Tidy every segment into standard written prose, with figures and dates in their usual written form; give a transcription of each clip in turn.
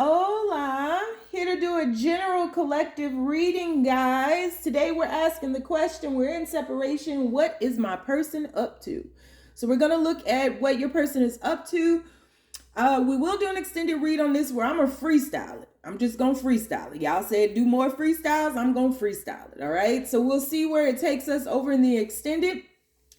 Hola, here to do a general collective reading, guys. Today we're asking the question, we're in separation, what is my person up to? So we're going to look at what your person is up to. We will do an extended read on this where I'm going to freestyle it. I'm just going to freestyle it. Y'all said do more freestyles. I'm going to freestyle it. All right. So we'll see where it takes us over in the extended.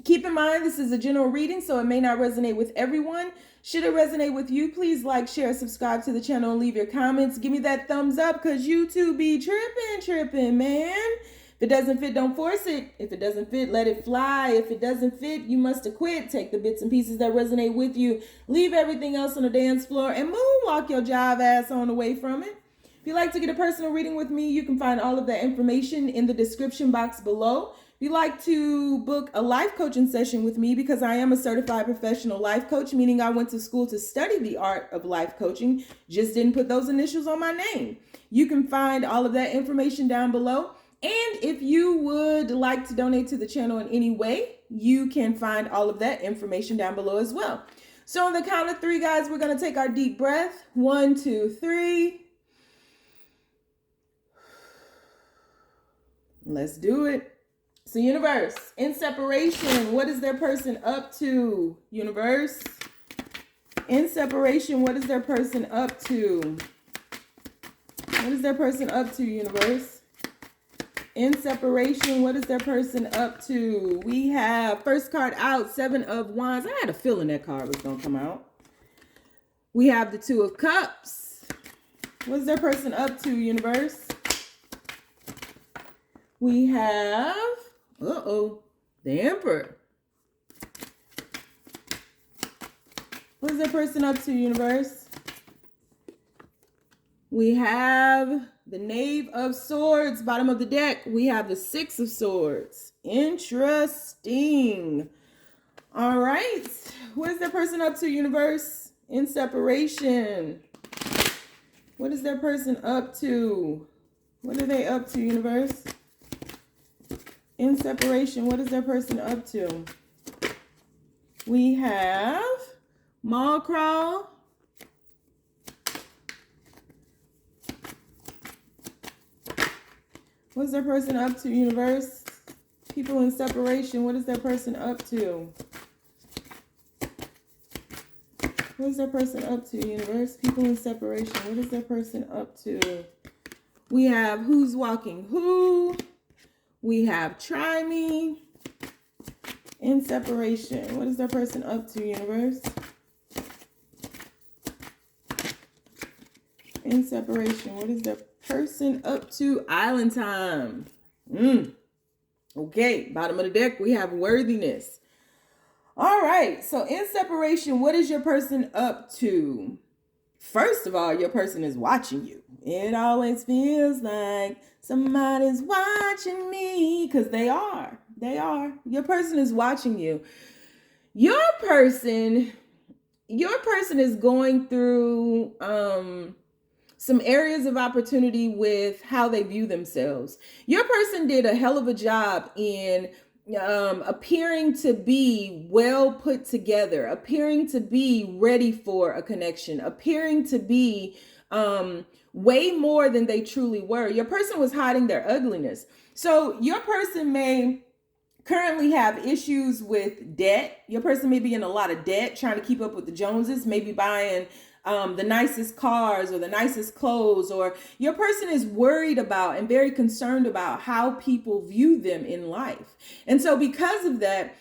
Keep in mind, this is a general reading, so it may not resonate with everyone. Should it resonate with you, please like, share, subscribe to the channel, and leave your comments. Give me that thumbs up, because YouTube be tripping, man. If it doesn't fit, don't force it. If it doesn't fit, let it fly. If it doesn't fit, you must have quit. Take the bits and pieces that resonate with you. Leave everything else on the dance floor and moonwalk your jive ass on away from it. If you'd like to get a personal reading with me, you can find all of that information in the description box below. If you'd like to book a life coaching session with me, because I am a certified professional life coach, meaning I went to school to study the art of life coaching, just didn't put those initials on my name. You can find all of that information down below. And if you would like to donate to the channel in any way, you can find all of that information down below as well. So on the count of three, guys, we're going to take our deep breath. 1, 2, 3. Let's do it. So universe, in separation, what is their person up to? Universe, in separation, what is their person up to? What is their person up to, universe? In separation, what is their person up to? We have first card out, 7 of Wands. I had a feeling that card was going to come out. We have the 2 of Cups. What is their person up to, universe? We have... the Emperor. What is that person up to, universe? We have the Knave of Swords, bottom of the deck. We have the 6 of Swords. Interesting. All right. What is that person up to, universe? In separation. What is that person up to? What are they up to, universe? In separation, what is their person up to? We have Mall Crawl. What is their person up to, universe? People in separation, what is their person up to? What is their person up to, universe? People in separation, what is their person up to? We have Who's Walking Who? We have Try Me. In separation, what is their person up to, universe? In separation, what is their person up to? Island Time. Okay, bottom of the deck, we have Worthiness. All right, so in separation, what is your person up to? First of all, your person is watching you. It always feels like somebody's watching me, because they are. They are. Your person is watching you. Your person is going through some areas of opportunity with how they view themselves. Your person did a hell of a job in appearing to be well put together, appearing to be ready for a connection, appearing to be way more than they truly were. Your person was hiding their ugliness. So your person may currently have issues with debt. Your person may be in a lot of debt, trying to keep up with the Joneses, maybe buying the nicest cars or the nicest clothes, or your person is worried about and very concerned about how people view them in life. And so because of that,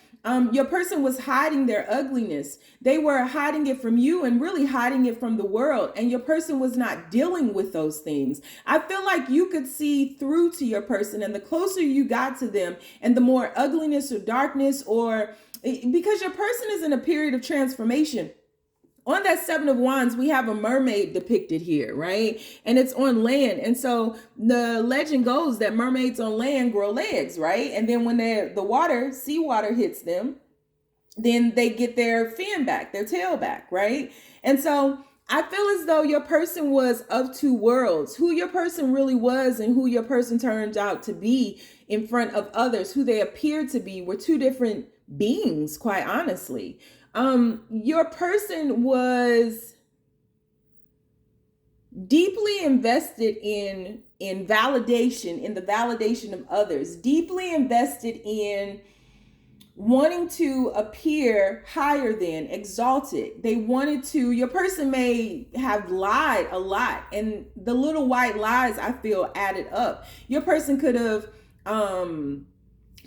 your person was hiding their ugliness. They were hiding it from you and really hiding it from the world. And your person was not dealing with those things. I feel like you could see through to your person, and the closer you got to them and the more ugliness or darkness, or because your person is in a period of transformation. On that 7 of Wands, we have a mermaid depicted here, right? And it's on land. And so the legend goes that mermaids on land grow legs, right? And then when the water, seawater hits them, then they get their fin back, their tail back, right? And so I feel as though your person was of two worlds. Who your person really was and who your person turned out to be in front of others, who they appeared to be, were two different beings, quite honestly. Your person was deeply invested in validation, in the validation of others, deeply invested in wanting to appear higher than, exalted. They wanted to, your person may have lied a lot, and the little white lies, I feel, added up. Your person could have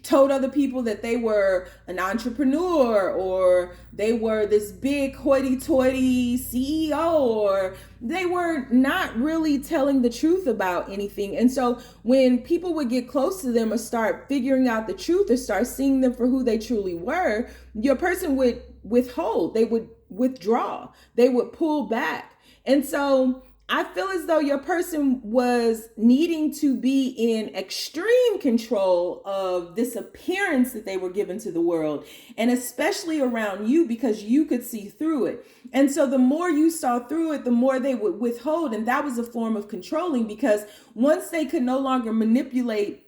told other people that they were an entrepreneur, or they were this big hoity-toity CEO, or they were not really telling the truth about anything. And so when people would get close to them or start figuring out the truth or start seeing them for who they truly were, your person would withhold, they would withdraw, they would pull back. And so I feel as though your person was needing to be in extreme control of this appearance that they were given to the world, and especially around you, because you could see through it. And so the more you saw through it, the more they would withhold. And that was a form of controlling, because once they could no longer manipulate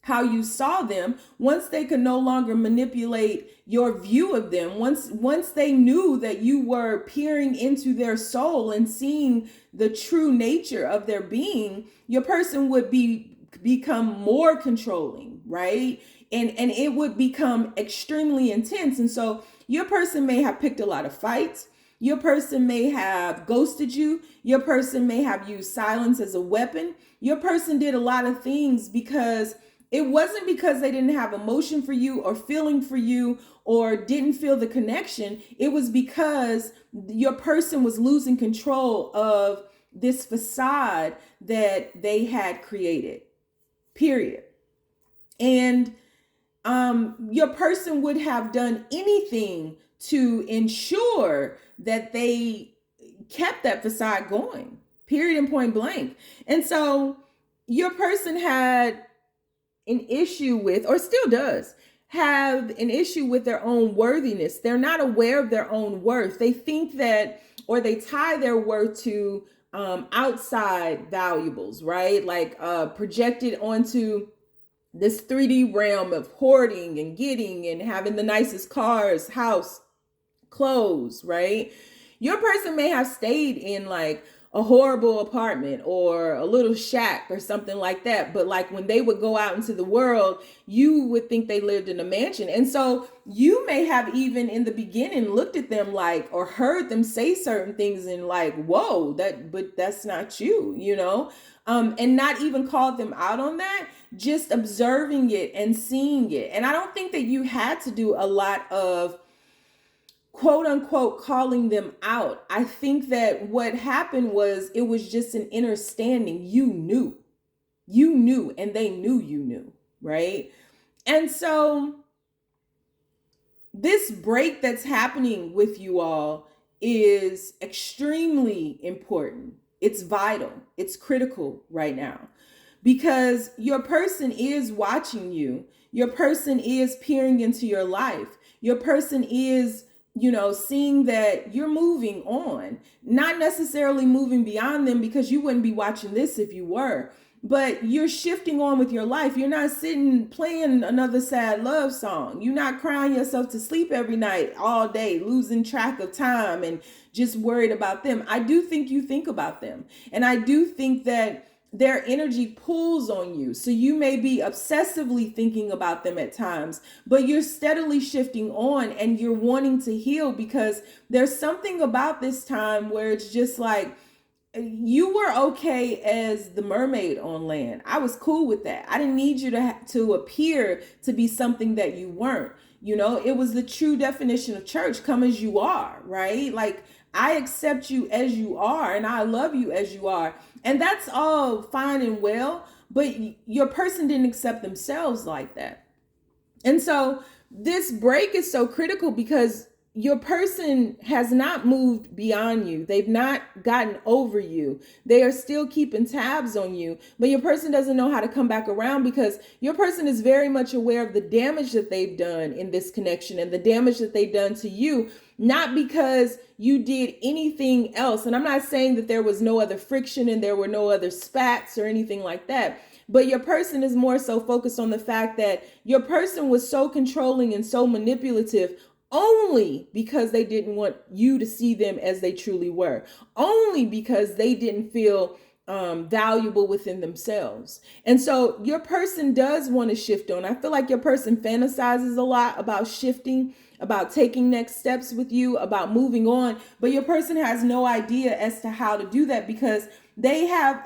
how you saw them, once they could no longer manipulate your view of them, once they knew that you were peering into their soul and seeing the true nature of their being, your person would become more controlling, right? And it would become extremely intense. And so your person may have picked a lot of fights. Your person may have ghosted you. Your person may have used silence as a weapon. Your person did a lot of things because it wasn't because they didn't have emotion for you or feeling for you or didn't feel the connection. It was because your person was losing control of this facade that they had created, period. And your person would have done anything to ensure that they kept that facade going, period and point blank. And so your person had an issue with, or still does have an issue with, their own worthiness. They're not aware of their own worth. They think that, or they tie their worth to outside valuables, right? Like projected onto this 3D realm of hoarding and getting and having the nicest cars, house, clothes, right? Your person may have stayed in like a horrible apartment or a little shack or something like that. But like when they would go out into the world, you would think they lived in a mansion. And so you may have even in the beginning looked at them like, or heard them say certain things and like, whoa, but that's not you, you know? And not even called them out on that, just observing it and seeing it. And I don't think that you had to do a lot of quote unquote calling them out. I think that what happened was it was just an understanding. You knew, and they knew you knew, right? And so this break that's happening with you all is extremely important. It's vital. It's critical right now, because your person is watching you. Your person is peering into your life. Your person is, seeing that you're moving on, not necessarily moving beyond them, because you wouldn't be watching this if you were, but you're shifting on with your life. You're not sitting playing another sad love song. You're not crying yourself to sleep every night, all day, losing track of time and just worried about them. I do think you think about them. And I do think that their energy pulls on you. So you may be obsessively thinking about them at times, but you're steadily shifting on and you're wanting to heal, because there's something about this time where it's just like, you were okay as the mermaid on land. I was cool with that. I didn't need you to appear to be something that you weren't. It was the true definition of church. Come as you are, right? Like, I accept you as you are and I love you as you are. And that's all fine and well, but your person didn't accept themselves like that. And so this break is so critical, because your person has not moved beyond you. They've not gotten over you. They are still keeping tabs on you, but your person doesn't know how to come back around, because your person is very much aware of the damage that they've done in this connection and the damage that they've done to you, not because you did anything else. And I'm not saying that there was no other friction and there were no other spats or anything like that. But your person is more so focused on the fact that your person was so controlling and so manipulative only because they didn't want you to see them as they truly were, only because they didn't feel valuable within themselves. And so your person does want to shift on. I feel like your person fantasizes a lot about shifting, about taking next steps with you, about moving on, but your person has no idea as to how to do that because they have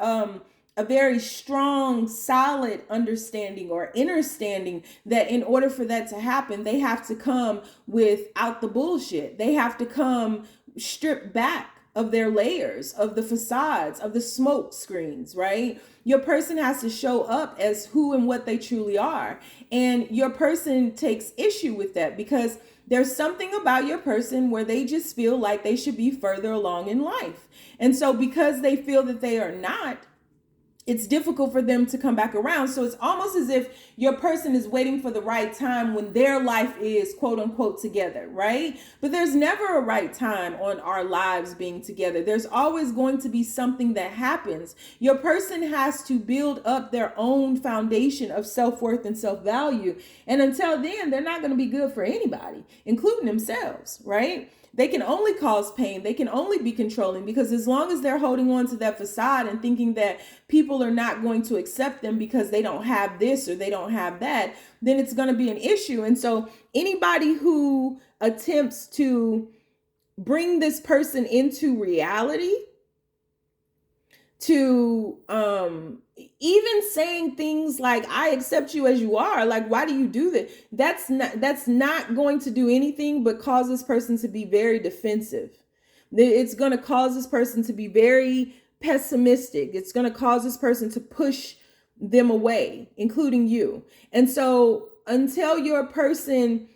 a very strong, solid understanding or understanding that in order for that to happen, they have to come without the bullshit. They have to come stripped back of their layers, of the facades, of the smoke screens, right? Your person has to show up as who and what they truly are. And your person takes issue with that because there's something about your person where they just feel like they should be further along in life. And so because they feel that they are not, it's difficult for them to come back around. So it's almost as if your person is waiting for the right time when their life is quote unquote together, right? But there's never a right time on our lives being together. There's always going to be something that happens. Your person has to build up their own foundation of self-worth and self-value. And until then, they're not going to be good for anybody, including themselves, right? They can only cause pain. They can only be controlling because as long as they're holding on to that facade and thinking that people are not going to accept them because they don't have this or they don't have that, then it's going to be an issue. And so anybody who attempts to bring this person into reality, to even saying things like, I accept you as you are, like, why do you do that? That's not going to do anything but cause this person to be very defensive. It's going to cause this person to be very pessimistic. It's going to cause this person to push them away, including you. And so until your person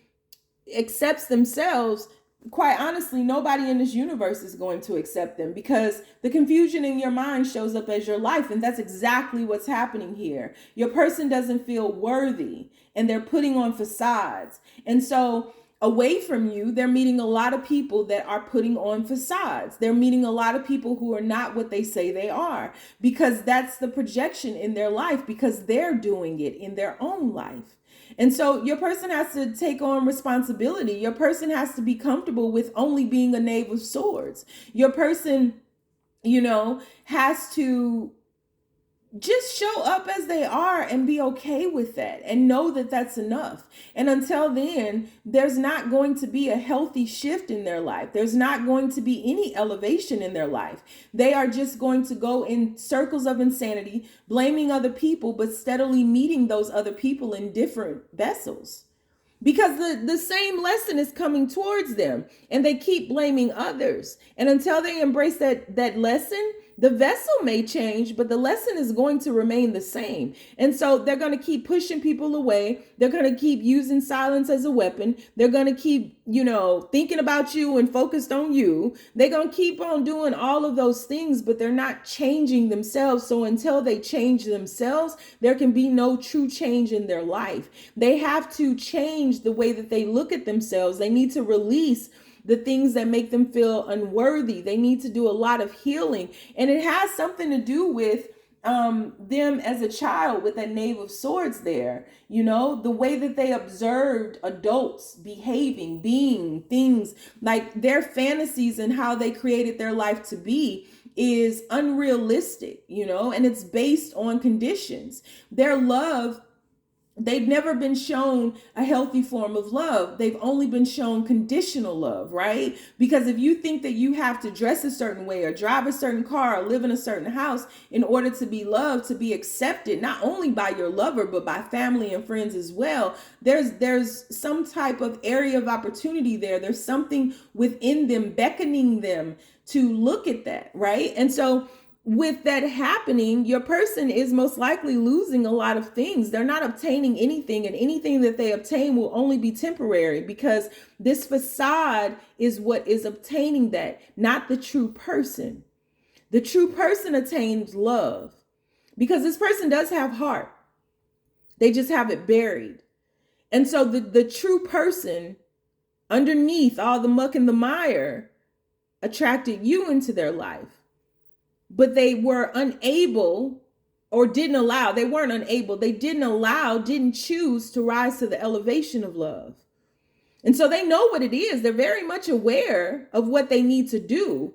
accepts themselves, quite honestly, nobody in this universe is going to accept them because the confusion in your mind shows up as your life. And that's exactly what's happening here. Your person doesn't feel worthy and they're putting on facades. And so away from you, they're meeting a lot of people that are putting on facades. They're meeting a lot of people who are not what they say they are because that's the projection in their life because they're doing it in their own life. And so your person has to take on responsibility. Your person has to be comfortable with only being a knave of swords. Your person, has to just show up as they are and be okay with that and know that that's enough. And until then, there's not going to be a healthy shift in their life. There's not going to be any elevation in their life. They are just going to go in circles of insanity, blaming other people, but steadily meeting those other people in different vessels. Because the same lesson is coming towards them and they keep blaming others. And until they embrace that lesson, the vessel may change, but the lesson is going to remain the same. And so they're going to keep pushing people away. They're going to keep using silence as a weapon. They're going to keep, thinking about you and focused on you. They're going to keep on doing all of those things, but they're not changing themselves. So until they change themselves, there can be no true change in their life. They have to change the way that they look at themselves. They need to release the things that make them feel unworthy. They need to do a lot of healing. And it has something to do with them as a child with that Knave of Swords there. The way that they observed adults behaving, being things, like their fantasies and how they created their life to be is unrealistic, and it's based on conditions. Their love, they've never been shown a healthy form of love. They've only been shown conditional love, right? Because if you think that you have to dress a certain way or drive a certain car or live in a certain house in order to be loved, to be accepted, not only by your lover, but by family and friends as well, there's some type of area of opportunity there. There's something within them beckoning them to look at that, right? And so with that happening, your person is most likely losing a lot of things. They're not obtaining anything, and anything that they obtain will only be temporary because this facade is what is obtaining that, not the true person. The true person attains love because this person does have heart. They just have it buried. And so the true person underneath all the muck and the mire attracted you into their life. But they were unable or didn't allow, they weren't unable, they didn't choose to rise to the elevation of love. And so they know what it is. They're very much aware of what they need to do.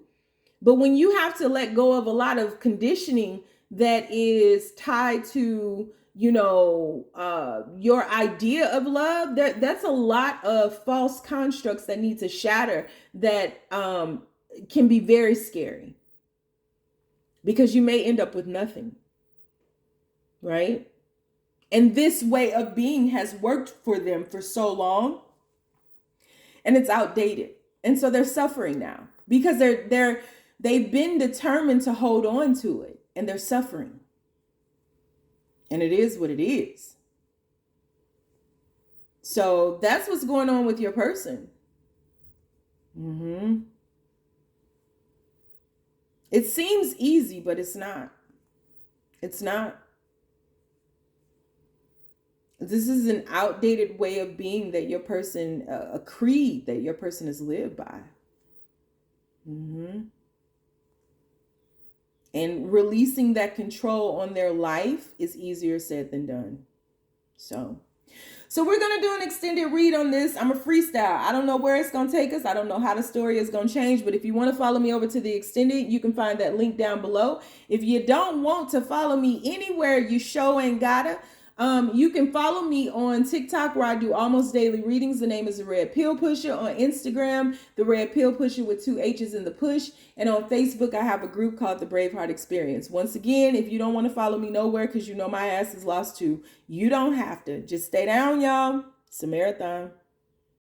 But when you have to let go of a lot of conditioning that is tied to, your idea of love, that's a lot of false constructs that need to shatter, that can be very scary, because you may end up with nothing, right? And this way of being has worked for them for so long, and it's outdated. And so they're suffering now because they've been determined to hold on to it, and they're suffering. And it is what it is. So that's what's going on with your person. It seems easy, but it's not. It's not. This is an outdated way of being that your person, a creed that your person has lived by. And releasing that control on their life is easier said than done. So we're going to do an extended read on this. I'm a freestyle. I don't know where it's going to take us. I don't know how the story is going to change. But if you want to follow me over to the extended, you can find that link down below. If you don't want to follow me anywhere, you sure ain't gotta. You can follow me on TikTok, where I do almost daily readings. The name is The Red Pill Pusher. On Instagram, The Red Pill Pusher with 2 H's in the push. And on Facebook, I have a group called the Braveheart Experience. Once again, if you don't want to follow me nowhere because you know my ass is lost too, you don't have to. Just stay down, y'all. It's a marathon.